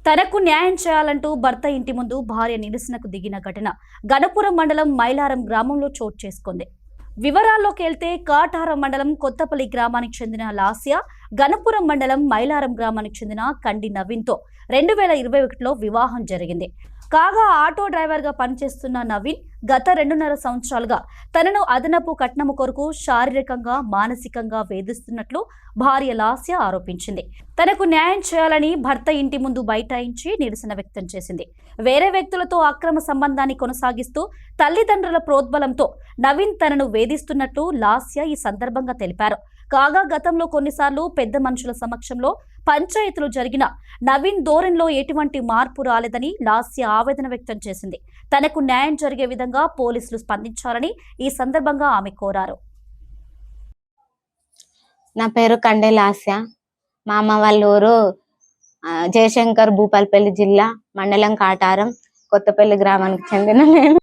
తనకు న్యాయం చేయాలంటూ భర్త ఇంటి ముందు భార్య నిరసనకు దిగిన ఘటన గణపురం మండలం మైలారం గ్రామంలో చోటు చేసుకుంది. వివరాల్లోకి వెళ్తే కాటారం మండలం కొత్తపల్లి గ్రామానికి చెందిన లాస్య గణపురం మండలం మైలారం గ్రామానికి చెందిన కండి నవీన్తో 2021లో వివాహం జరిగింది. కాగా ఆటో డ్రైవర్గా పనిచేస్తున్న నవీన్ గత 2.5 సంవత్సరాలుగా తనను అదనపు కట్నము కొరకు శారీరకంగా మానసికంగా వేధిస్తున్నట్లు భార్య లాస్య ఆరోపించింది. తనకు న్యాయం చేయాలని భర్త ఇంటి ముందు బైఠాయించి నిరసన వ్యక్తం చేసింది. వేరే వ్యక్తులతో అక్రమ సంబంధాన్ని కొనసాగిస్తూ తల్లిదండ్రుల ప్రోద్బలంతో నవీన్ తనను వేధిస్తున్నట్లు లాస్య ఈ సందర్భంగా తెలిపారు. కాగా గతంలో కొన్నిసార్లు పెద్ద మనుషుల సమక్షంలో పంచాయతీలు జరిగిన నవీన్ ధోరణిలో ఎటువంటి మార్పు రాలేదని లాస్య ఆవేదన వ్యక్తం చేసింది. తనకు న్యాయం జరిగే విధంగా పోలీసులు స్పందించాలని ఈ సందర్భంగా ఆమె కోరారు. నా పేరు కండే లాస్య. మా అమ్మ వాళ్ళ ఊరు జయశంకర్, భూపాలపల్లి జిల్లా, మండలం కాటారం, కొత్తపల్లి గ్రామానికి చెందిన నేను.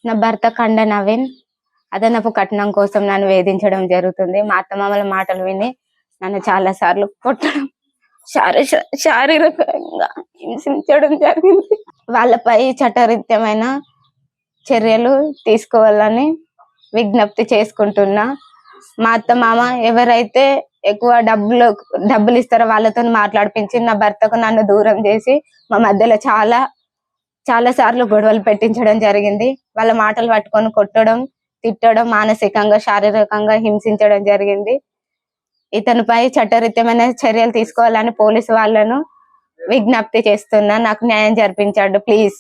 నా భర్త కండ నవీన్ అదనపు కట్నం కోసం నన్ను వేధించడం జరుగుతుంది. మా అత్తమామల మాటలు విని నన్ను చాలా సార్లు కొట్టడం, శారీరకంగా హింసించడం జరిగింది. వాళ్ళపై చట్టరీత్యమైన చర్యలు తీసుకోవాలని విజ్ఞప్తి చేసుకుంటున్నా. మా అత్తమామ ఎవరైతే ఎక్కువ డబ్బులు ఇస్తారో వాళ్ళతో మాట్లాడిపించి నా భర్తకు నన్ను దూరం చేసి మా మధ్యలో చాలా సార్లు గొడవలు పెట్టించడం జరిగింది. వాళ్ళ మాటలు పట్టుకొని కొట్టడం, తిట్టడం, మానసికంగా శారీరకంగా హింసించడం జరిగింది. ఇతనిపై చట్టరీత్యమైన చర్యలు తీసుకోవాలని పోలీసు వాళ్ళను విజ్ఞప్తి చేస్తున్నా. నాకు న్యాయం జరిపించండి ప్లీజ్.